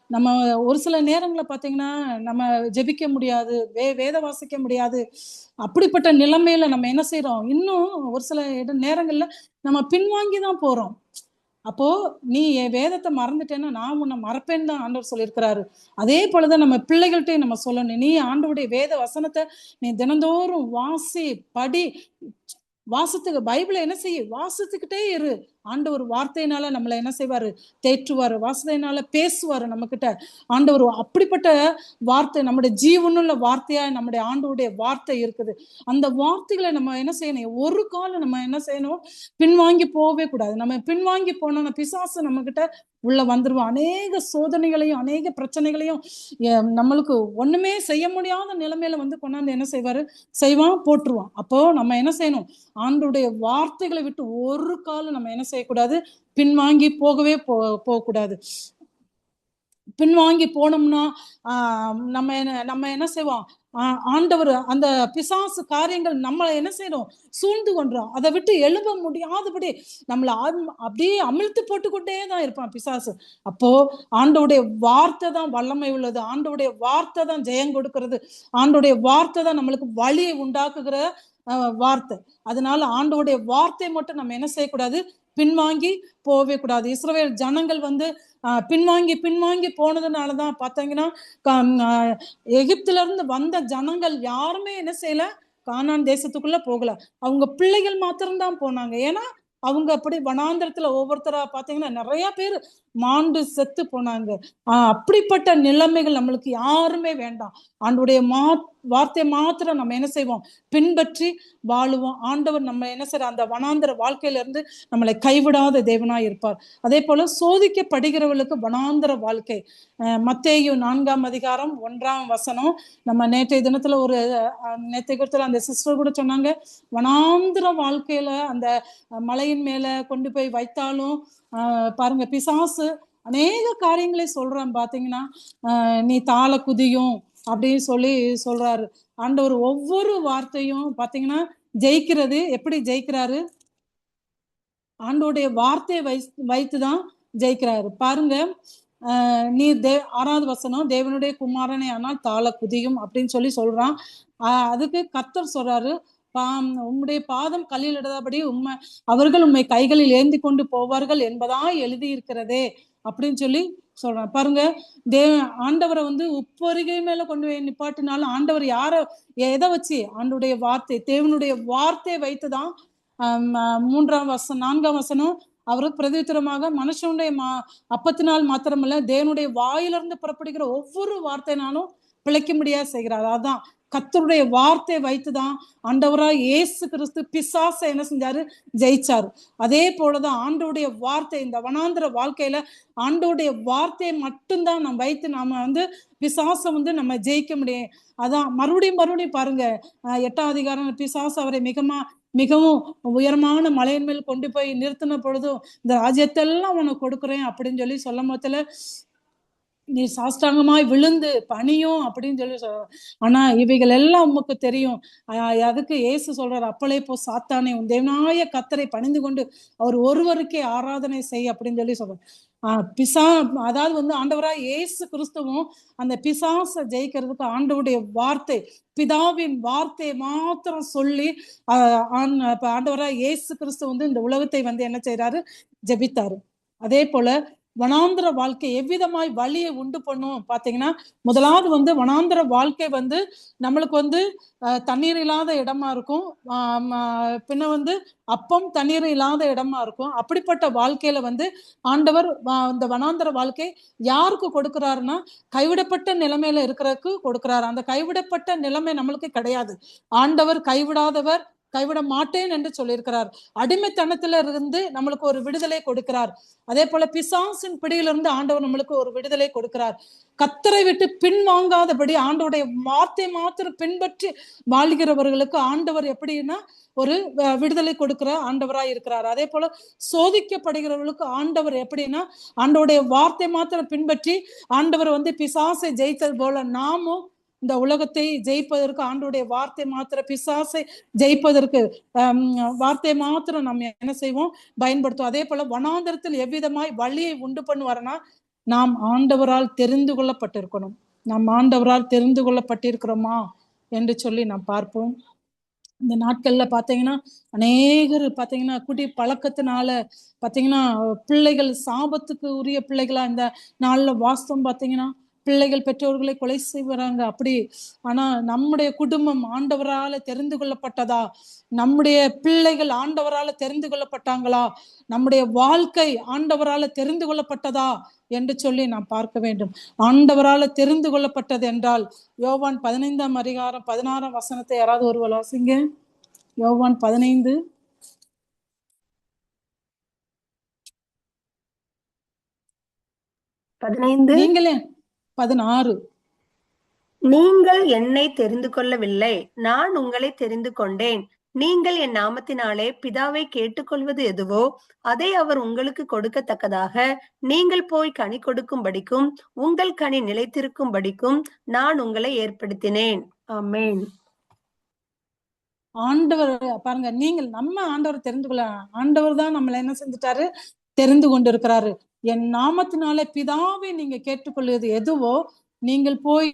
நம்ம ஒரு சில நேரங்களை பார்த்தீங்கன்னா நம்ம ஜெபிக்க முடியாது, வேத வாசிக்க முடியாது. அப்படிப்பட்ட நிலைமையில நம்ம என்ன செய்யறோம், இன்னும் ஒரு சில நேரங்கள்ல நம்ம பின்வாங்கி தான் போறோம். அப்போ நீ என் வேதத்தை மறந்துட்டேன்னா நான் உன்னை மறப்பேன்னு தான் ஆண்டவர் சொல்லியிருக்கிறாரு. அதே போலதான் நம்ம பிள்ளைகள்கிட்டையும் நம்ம சொல்லணும், நீ ஆண்டவருடைய வேத வசனத்தை நீ தினந்தோறும் வாசி, படி. பைபிளை என்ன செய்ய, வாசித்துக்கிட்டே இரு. ஆண்டவர் வார்த்தையினால நம்மளை என்ன செய்வாரு, தேற்றுவாரு. வார்த்தையினால பேசுவாரு நம்ம கிட்ட. ஆண்டவர் அப்படிப்பட்ட வார்த்தை, நம்முடைய ஜீவனுள்ள வார்த்தையா நம்முடைய ஆண்டவருடைய வார்த்தை இருக்குது. அந்த வார்த்தைகளை நம்ம என்ன செய்யணும், ஒரு காலம் நம்ம என்ன செய்யணும், பின்வாங்கி போகவே கூடாது. நம்ம பின்வாங்கி போனோம்னா பிசாசு நம்ம கிட்ட உள்ள வந்துருவோம். அநேக சோதனைகளையும் அநேக பிரச்சனைகளையும் நம்மளுக்கு ஒண்ணுமே செய்ய முடியாத நிலைமையில கொண்டாந்து என்ன செய்வான், போட்டுருவான். அப்போ நம்ம என்ன செய்யணும், ஆண்டவருடைய வார்த்தைகளை விட்டு ஒரு காலம் நம்ம என்ன செய்யக்கூடாது, பின்வாங்கி போகவே போகக்கூடாது. பின்வாங்கி போனோம்னா நம்ம என்ன செய்வோம், ஆண்டவர் அந்த பிசாசு காரியங்கள் நம்மளை என்ன செய்யணும், சூழ்ந்து கொண்டோம். அதை விட்டு எழும்ப முடியாதபடி நம்மளை அப்படியே அமிழ்த்து போட்டுக்கொண்டே தான் இருப்பான் பிசாசு. அப்போ ஆண்டவருடைய வார்த்தை தான் வல்லமை உள்ளது. ஆண்டவருடைய வார்த்தை தான் ஜெயம் கொடுக்கிறது. ஆண்டவருடைய வார்த்தை தான் நம்மளுக்கு வழியை உண்டாக்குகிற வார்த்தை. அதனால ஆண்டவருடைய வார்த்தை மட்டும் நம்ம என்ன செய்யக்கூடாது, பின்வாங்கி போகவே கூடாது. இஸ்ரவேல் ஜனங்கள் பின்வாங்கி போனதுனாலதான் பாத்தீங்கன்னா எகிப்துல இருந்து வந்த ஜனங்கள் யாருமே என்ன செய்யல, கானான் தேசத்துக்குள்ள போகல. அவங்க பிள்ளைகள் மாத்திரம்தான் போனாங்க. ஏன்னா அவங்க அப்படி வனாந்திரத்துல ஒவ்வொருத்தரா பாத்தீங்கன்னா நிறைய பேர் மாண்டு செத்து போனாங்க. அப்படிப்பட்ட நிலைமைகள் நம்மளுக்கு யாருமே வேண்டாம். ஆண்டவருடைய வார்த்தை மாத்திரம் நம்ம என்ன செய்வோம், பின்பற்றி வாழுவோம். ஆண்டவர் நம்ம என்ன செய்யற அந்த வனாந்திர வாழ்க்கையில இருந்து நம்மளை கைவிடாத தேவனாய் இருப்பார். அதே போல சோதிக்கப்படுகிறவர்களுக்கு வனாந்திர வாழ்க்கை. மத்தேயு 4ஆம் அதிகாரம் 1ஆம் வசனம். நம்ம நேற்றைய தினத்துல அந்த சிஸ்டர் கூட சொன்னாங்க, வனாந்திர வாழ்க்கையில அந்த மலையின் மேல கொண்டு போய் வைத்தாலும் பாருங்க பிசாசு அநேக காரியங்களை சொல்றான். பாத்தீங்கன்னா நீ தாள குதியும் அப்படின்னு சொல்றாரு ஆண்டவர். ஒவ்வொரு வார்த்தையும் பாத்தீங்கன்னா ஜெயிக்கிறது எப்படி ஜெயிக்கிறாரு, ஆண்டோடைய வார்த்தையை வைத்துதான் ஜெயிக்கிறாரு. பாருங்க, நீ 6வது வசனம், தேவனுடைய குமாரனை ஆனால் தாழ குதியும் அப்படின்னு சொல்லி சொல்றான். அதுக்கு கர்த்தர் சொல்றாரு, உம்முடைய பாதம் கல்லில் இடதாபடி அவர்கள் உம்மை கைகளில் ஏந்தி கொண்டு போவார்கள் என்பதா எழுதி இருக்கிறதே அப்படின்னு சொல்லி சொல்றான். பாருங்க, ஆண்டவரை உப்பருகை மேல கொண்டு போய் நிப்பாட்டினாலும் ஆண்டவர் எதை வச்சு? ஆண்டுடைய வார்த்தை, தேவனுடைய வார்த்தையை வைத்துதான் 4ஆம் வசனம் அவரு பிரதித்திரமாக மனுஷனுடைய அப்பத்தினால் மாத்திரமல்ல தேவனுடைய வாயிலிருந்து புறப்படுகிற ஒவ்வொரு வார்த்தைனாலும் பிழைக்க முடியாது செய்கிறார். அதான் கர்த்தருடைய வார்த்தையை வைத்துதான் ஆண்டவராய் இயேசு கிறிஸ்து பிசாசை என்ன செஞ்சாரு? ஜெயிச்சாரு. அதே போலதான் ஆண்டவருடைய வார்த்தை, இந்த வனாந்திர வாழ்க்கையில ஆண்டவருடைய வார்த்தையை மட்டும்தான் நம்ம வைத்து நாம பிசாசை நம்ம ஜெயிக்க முடியும். அதான் மறுபடியும் பாருங்க, 8ஆம் அதிகாரம், பிசாசு அவரை மிகவும் உயரமான மலையின் மேல் கொண்டு போய் நிறுத்தின பொழுதும் இந்த ராஜ்யத்தெல்லாம் உனக்கு கொடுக்குறேன் அப்படின்னு சொல்லி சொல்லும் போதுல நீ சாஷ்டாங்கமாய் விழுந்து பணியும் அப்படின்னு சொல்லி ஆனா இவைகள் எல்லாம் உமக்கு தெரியும். அதுக்கு இயேசு சொல்றாரு, அப்பளே போ சாத்தானே, உன் தேவனாய கர்த்தரை பணிந்து கொண்டு அவர் ஒருவருக்கே ஆராதனை செய் அப்படின்னு சொல்லி சொல்றாரு. அதாவது ஆண்டவராய் இயேசு கிறிஸ்துவும் அந்த பிசாசை ஜெயிக்கிறதுக்கு ஆண்டவருடைய வார்த்தை, பிதாவின் வார்த்தையை மாத்திரம் சொல்லி ஆண்டவராய் இயேசு கிறிஸ்து இந்த உலகத்தை என்ன செய்யறாரு? ஜெபித்தாரு. அதே போல வனாந்திர வாழ்க்கை எவ்விதமாய் வழியை உண்டு பண்ணும் பாத்தீங்கன்னா, முதலாவது வனாந்திர வாழ்க்கை நம்மளுக்கு தண்ணீர் இல்லாத இடமா இருக்கும். பின்ன அப்பம் தண்ணீர் இல்லாத இடமா இருக்கும். அப்படிப்பட்ட வாழ்க்கையில ஆண்டவர் இந்த வனாந்திர வாழ்க்கை யாருக்கு கொடுக்கிறாருன்னா, கைவிடப்பட்ட நிலைமையில இருக்கிறதுக்கு கொடுக்கிறாரு. அந்த கைவிடப்பட்ட நிலைமை நம்மளுக்கு கிடையாது. ஆண்டவர் கைவிடாதவர், கைவிட மாட்டேன் என்று சொல்லியிருக்கிறார். அடிமைத்தனத்துல இருந்து நம்மளுக்கு ஒரு விடுதலை கொடுக்கிறார். அதே போல பிசாசின் பிடியிலிருந்து ஆண்டவர் நம்மளுக்கு ஒரு விடுதலை கொடுக்கிறார். கர்த்தரை விட்டு பின்வாங்காதபடி ஆண்டவருடைய வார்த்தை மாத்திரம் பின்பற்றி வாழ்கிறவர்களுக்கு ஆண்டவர் எப்படின்னா ஒரு விடுதலை கொடுக்கிற ஆண்டவராய் இருக்கிறார். அதே போல சோதிக்கப்படுகிறவர்களுக்கு ஆண்டவர் எப்படின்னா ஆண்டவருடைய வார்த்தை மாத்திரம் பின்பற்றி ஆண்டவர் பிசாசை ஜெயித்தது போல நாமும் இந்த உலகத்தை ஜெயிப்பதற்கு ஆண்டவருடைய வார்த்தை மாத்திரம், பிசாசை ஜெயிப்பதற்கு வார்த்தை மாத்திரம் நம்ம என்ன செய்வோம்? பயன்படுத்தும். அதே போல வனாந்தரத்தில் எவ்விதமாய் வழியை உண்டு பண்ணுவார்னா, நாம் ஆண்டவரால் தெரிந்து கொள்ளப்பட்டிருக்கணும். நாம் ஆண்டவரால் தெரிந்து கொள்ளப்பட்டிருக்கிறோமா என்று சொல்லி நாம் பார்ப்போம். இந்த நாட்கள்ல பாத்தீங்கன்னா அநேகர் பாத்தீங்கன்னா குடி பழக்கத்தினால பாத்தீங்கன்னா பிள்ளைகள் சாபத்துக்கு உரிய பிள்ளைகளா இந்த நாள்ல வாஸ்தவம் பாத்தீங்கன்னா பிள்ளைகள் பெற்றோர்களை கொலை செய்வாங்க அப்படி. ஆனா நம்முடைய குடும்பம் ஆண்டவரால தெரிந்து கொள்ளப்பட்டதா? நம்முடைய பிள்ளைகள் ஆண்டவரால தெரிந்து கொள்ளப்பட்டாங்களா? நம்முடைய வாழ்க்கை ஆண்டவரால தெரிந்து கொள்ளப்பட்டதா என்று சொல்லி நாம் பார்க்க வேண்டும். ஆண்டவரால தெரிந்து கொள்ளப்பட்டது என்றால் யோவான் 15ஆம் அதிகாரம் 16ஆம் வசனத்தை யாராவது ஒருவர் வாசிங்க. யோவான் 15 நீங்களே 16. நீங்கள் என்னை தெரிந்து கொள்ளவில்லை, நான் உங்களை தெரிந்து கொண்டேன். நீங்கள் என் நாமத்தினாலே பிதாவை கேட்டுக்கொள்வது எதுவோ அதை அவர் உங்களுக்கு கொடுக்கத்தக்கதாக நீங்கள் போய் கனி கொடுக்கும்படிக்கும் உங்கள் கனி நிலைத்திருக்கும்படிக்கும் நான் உங்களை ஏற்படுத்தினேன். ஆமென். ஆண்டவர் பாருங்க, நீங்கள் நம்ம ஆண்டவரை தெரிந்து கொள்ள, ஆண்டவர் தான் நம்மளை என்ன செஞ்சுட்டாரு? தெரிந்து கொண்டிருக்கிறாரு. என் நாமத்தினாலே பிதாவை நீங்க கேட்டுக்கொள்வது எதுவோ நீங்கள் போய்,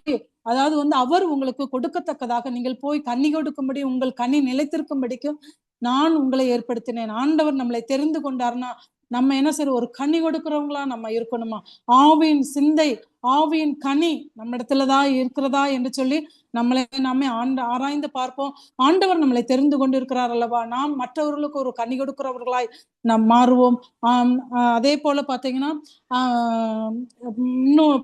அதாவது அவர் உங்களுக்கு கொடுக்கத்தக்கதாக நீங்கள் போய் கனி கொடுக்கும்படி உங்கள் கனி நிலைத்திருக்கும்படிக்கும் நான் உங்களை ஏற்படுத்தினேன். ஆண்டவர் நம்மளை தெரிந்து கொண்டார்னா நம்ம என்ன செய்யறோம்? ஒரு கனி கொடுக்கிறவங்களா நம்ம இருக்கணுமா? ஆவியின் சிந்தை, ஆவியின் கனி நம்ம இடத்துலதான் இருக்கிறதா என்று சொல்லி நம்மளை நாமே ஆராய்ந்து பார்ப்போம். ஆண்டவர் நம்மளை தெரிந்து கொண்டிருக்கிறார் அல்லவா? நாம் மற்றவர்களுக்கு ஒரு கனி கொடுக்கிறவர்களாய் நாம் மாறுவோம். அதே போல பாத்தீங்கன்னா இன்னும்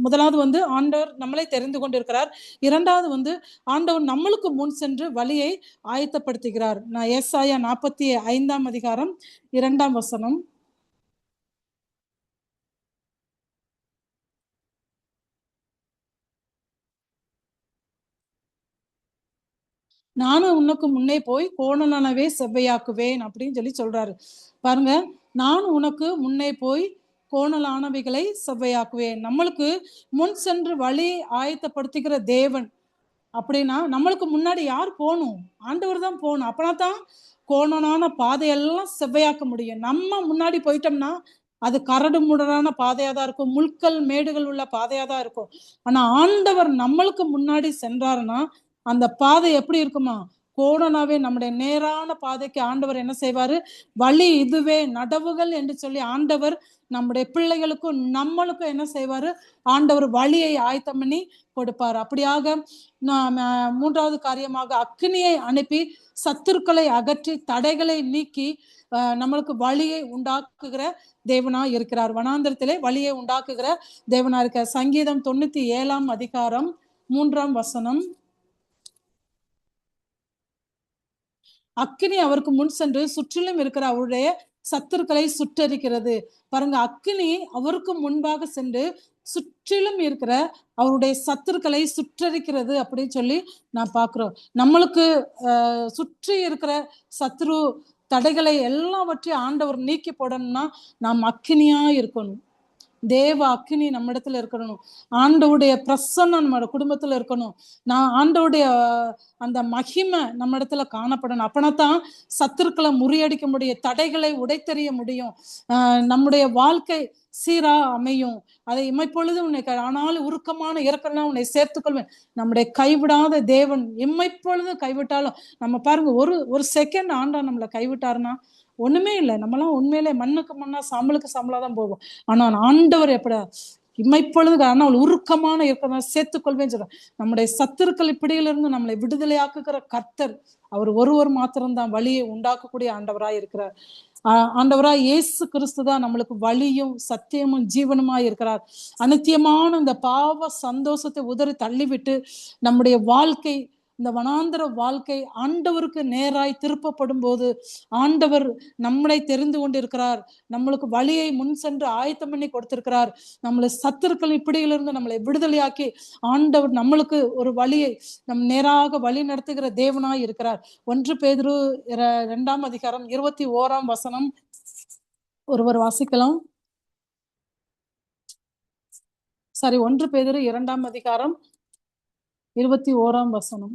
முதலாவது ஆண்டவர் நம்மளை தெரிந்து கொண்டிருக்கிறார். இரண்டாவது ஆண்டவர் நம்மளுக்கு முன் சென்று வழியை ஆயத்தப்படுத்துகிறார். நான் ஏசாயா 45ஆம் அதிகாரம் 2ஆம் வசனம். நானும் உனக்கு முன்னே போய் கோணலானவே செவ்வையாக்குவேன் அப்படின்னு சொல்லி சொல்றாரு. பாருங்க, நான் உனக்கு முன்னே போய் கோணலானவைகளை செவ்வையாக்குவேன். நம்மளுக்கு முன் சென்று வழி ஆயத்தப்படுத்துகிற தேவன் அப்படின்னா நம்மளுக்கு முன்னாடி யார் போகணும்? ஆண்டவர் தான் போகணும். அப்பனா தான் கோணலான பாதையெல்லாம் செவ்வையாக்க முடியும். நம்ம முன்னாடி போயிட்டோம்னா அது கரடு முரடான பாதையா தான் இருக்கும், முள்கல் மேடுகள் உள்ள பாதையா தான் இருக்கும். ஆனா ஆண்டவர் நம்மளுக்கு முன்னாடி சென்றாருன்னா அந்த பாதை எப்படி இருக்குமா? கோணலாவே நம்முடைய நேரான பாதைக்கு ஆண்டவர் என்ன செய்வாரு? வழி இதுவே நடவுகள் என்று சொல்லி ஆண்டவர் நம்முடைய பிள்ளைகளுக்கும் நம்மளுக்கும் என்ன செய்வாரு? ஆண்டவர் வழியை ஆயத்தம் பண்ணி கொடுப்பார். அப்படியாக மூன்றாவது காரியமாக அக்கினியை அனுப்பி சத்துருக்களை அகற்றி தடைகளை நீக்கி நம்மளுக்கு வழியை உண்டாக்குகிற தேவனா இருக்கிறார். வனாந்திரத்திலே வழியை உண்டாக்குகிற தேவனா இருக்கிறார். சங்கீதம் 97 அதிகாரம் 3 அக்கினி அவருக்கு முன் சென்று சுற்றிலும் இருக்கிற அவருடைய சத்துருக்களை சுட்டரிக்கிறது. பாருங்க, அக்கினி அவருக்கு முன்பாக சென்று சுற்றிலும் இருக்கிற அவருடைய சத்துருக்களை சுற்றரிக்கிறது அப்படின்னு சொல்லி நான் பாக்குறோம். நம்மளுக்கு சுற்றி இருக்கிற சத்ரு தடைகளை எல்லாவற்றையும் ஆண்டவர் நீக்கி போடணும்னா நாம் அக்கினியா இருக்கணும். தேவ அக்கினி நம்ம இடத்துல இருக்கணும். ஆண்டவுடைய பிரசன்னம் நம்ம குடும்பத்துல இருக்கணும். ஆண்டவுடைய அந்த மகிமை நம்ம இடத்துல காணப்படணும். அப்பனாதான் சத்துருக்களை முறியடிக்க முடியும், தடைகளை உடைத்தெறிய முடியும், நம்முடைய வாழ்க்கை சீரா அமையும். அதை இமைப்பொழுது உன்னை ஆனாலும் உருக்கமான இறக்கலாம் உன்னை சேர்த்துக்கொள்வேன். நம்முடைய கைவிடாத தேவன் இமைப்பொழுது கைவிட்டாலும் நம்ம பாருங்க, ஒரு செகண்ட் ஆண்டா நம்மளை கைவிட்டாருன்னா ஒண்ணுமே இல்லை. நம்மளாம் உண்மையிலே மண்ணுக்கு மண்ணா சாம்பலுக்கு சாம்பலா தான் போவோம். ஆனா ஆண்டவர் எப்படி இமைப்பொழுது ஆனால் உருக்கமான இருக்கிற சேர்த்துக்கொள்வேன்னு சொல்ற. நம்முடைய சத்துருக்கள் பிடியிலிருந்து நம்மளை விடுதலையாக்குகிற கர்த்தர் அவர் ஒருவர் மாத்திரம்தான் வழியை உண்டாக்கக்கூடிய ஆண்டவராய் இருக்கிறார். ஆண்டவராய் இயேசு கிறிஸ்து தான் நம்மளுக்கு வழியும் சத்தியமும் ஜீவனுமாய் இருக்கிறார். அநித்தியமான இந்த பாவ சந்தோஷத்தை உதறி தள்ளிவிட்டு நம்முடைய வாழ்க்கை, இந்த வனாந்தர வாழ்க்கை ஆண்டவருக்கு நேராய் திருப்பப்படும் போது ஆண்டவர் நம்மளை தெரிந்து கொண்டிருக்கிறார். நம்மளுக்கு வழியை முன் சென்று ஆயத்தம் பண்ணி கொடுத்திருக்கிறார். நம்மளை சத்துருக்கள் இப்படியிலிருந்து நம்மளை விடுதலையாக்கி ஆண்டவர் நம்மளுக்கு ஒரு வழியை நேராக வழி நடத்துகிற தேவனாய் இருக்கிறார். 1 பேதுரு 2 அதிகாரம் 21 ஒருவர் வாசிக்கலாம். 1 பேதுரு 2 அதிகாரம் 21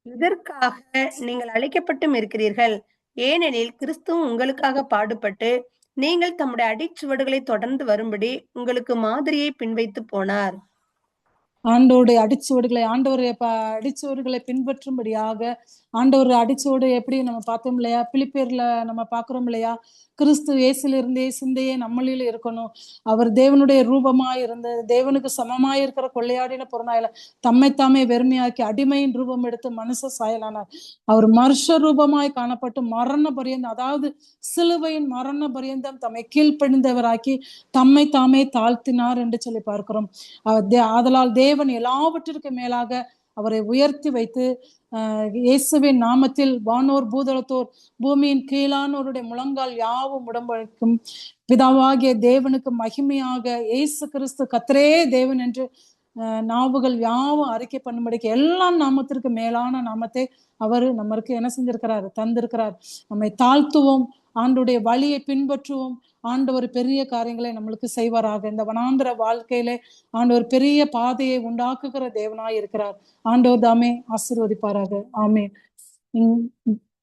இதற்காக நீங்கள் அழைக்கப்பட்டும் இருக்கிறீர்கள். ஏனெனில் கிறிஸ்து உங்களுக்காக பாடுபட்டு நீங்கள் தம்முடைய அடிச்சுவடுகளை தொடர்ந்து வரும்படி உங்களுக்கு மாதிரியை பின்வைத்து போனார். ஆண்டவருடைய அடிச்சுவடுகளை பின்பற்றும்படியாக ஆண்டவர் அடிச்சுவடு எப்படி நம்ம பார்த்தோம் இல்லையா? பிலிப்பியர்ல நம்ம பார்க்கிறோம் இல்லையா? கிறிஸ்து இயேசுல இருந்தே சிந்தையே நம்மளில் இருக்கணும். அவர் தேவனுடைய ரூபமாய் இருந்த தேவனுக்கு சமமாய் இருக்கிற கொள்ளையாடின பொருளாயில தம்மைத்தாமே வெறுமையாக்கி அடிமையின் ரூபம் எடுத்து மனுஷ சாயலானார். அவர் மனுஷ ரூபமாய் காணப்பட்டு மரண பரியந்தம், அதாவது சிலுவையின் மரண பரியந்தம் தம்மை கீழ்ப்படிந்தவராக்கி தம்மை தாமே தாழ்த்தினார் என்று சொல்லி பார்க்கிறோம். ஆதலால் தேவன் எல்லாவற்றிற்கு மேலாக அவரை உயர்த்தி வைத்து இயேசுவின் நாமத்தில் வானோர் பூதலத்தோர் பூமியின் கீழானோருடைய முழங்கால் யாவும் உடம்பழைக்கும் பிதாவாகிய தேவனுக்கு மகிமையாக இயேசு கிறிஸ்து கர்த்தரே தேவன் என்று நாவுகள் யாவும் அறிக்கை பண்ணும்படிக்கு எல்லா நாமத்திற்கு மேலான நாமத்தை அவரு நம்மளுக்கு என்ன செஞ்சிருக்கிறாரு? தந்திருக்கிறார். நம்மை தாழ்த்துவோம், ஆண்டோடைய வழியை பின்பற்றுவோம். ஆண்டவர் பெரிய காரியங்களை நம்மளுக்கு செய்வாராக. இந்த வனாந்திர வாழ்க்கையிலே ஆண்டவர் பெரிய பாதையை உண்டாக்குகிற தேவனாய் இருக்கிறார். ஆண்டவர் தாமே ஆசீர்வதிப்பாராக. ஆமென்.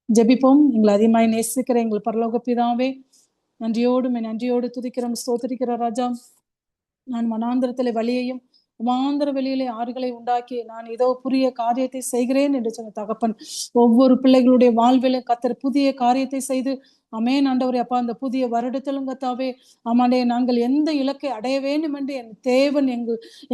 ஜெபிப்போம். எங்களை அதிகமாய் நேசிக்கிற எங்கள் பரலோக பிதாவே, நன்றியோடு துதிக்கிறோம், ஸ்தோத்திரிக்கிற ராஜா. நான் வனாந்திரத்திலே வழியையும் வனாந்திர வெளியிலே ஆறுகளை உண்டாக்கி நான் ஏதோ புதிய காரியத்தை செய்கிறேன் என்று சொன்ன தகப்பன், ஒவ்வொரு பிள்ளைகளுடைய வாழ்விலும் கர்த்தர் புதிய காரியத்தை செய்து அமேன் ஆண்டவரே. அப்பா, அந்த புதிய வருடத்திலும் கர்த்தாவே ஆமாண்டே, நாங்கள் எந்த இலக்கை அடைய வேண்டும் என்று என் தேவன்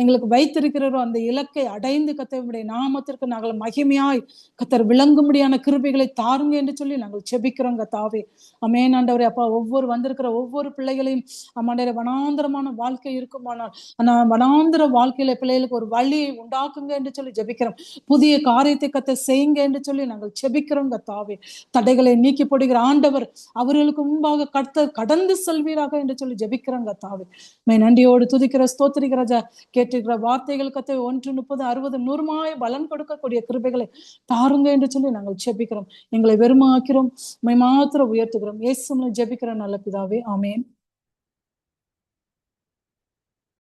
எங்களுக்கு வைத்திருக்கிறோ அந்த இலக்கை அடைந்து கர்த்தருடைய நாமத்திற்கு நாங்கள் மகிமையாய் கர்த்தர் விளங்கும்படியான கிருபைகளை தாருங்க என்று சொல்லி நாங்கள் செபிக்கிறோம் கர்த்தாவே. அமேன் ஆண்டவரே. அப்பா, வந்திருக்கிற ஒவ்வொரு பிள்ளைகளையும் ஆமாண்டே வனாந்திரமான வாழ்க்கை இருக்குமானால் வனாந்திர வாழ்க்கையில பிள்ளைகளுக்கு ஒரு வழியை உண்டாக்குங்க என்று சொல்லி ஜெபிக்கிறோம். புதிய காரியத்தை கர்த்தர் செய்யுங்க என்று சொல்லி நாங்கள் செபிக்கிறோம் கர்த்தாவே. தடைகளை நீக்கி போடுகிற ஆண்டவர் அவர்களுக்கு முன்பாக கடந்து செல்வீராக என்று சொல்லி ஜெபிக்கிறோம் கர்த்தாவே. நன்றியோடு துதிக்கிற ஸ்தோத்திரிக்கிற ராஜா. கேட்டிருக்கிற வார்த்தைகள் கர்த்தாவே 1, 30, 60, 100 பலன் கொடுக்கக்கூடிய கிருபைகளை தாருங்க என்று சொல்லி நாங்கள் ஜெபிக்கிறோம். எங்களை வெறுமாக்கிறோம், மாத்திரம் உயர்த்துகிறோம். இயேசுவின் ஜெபிக்கிற நல்ல பிதாவே, ஆமென்.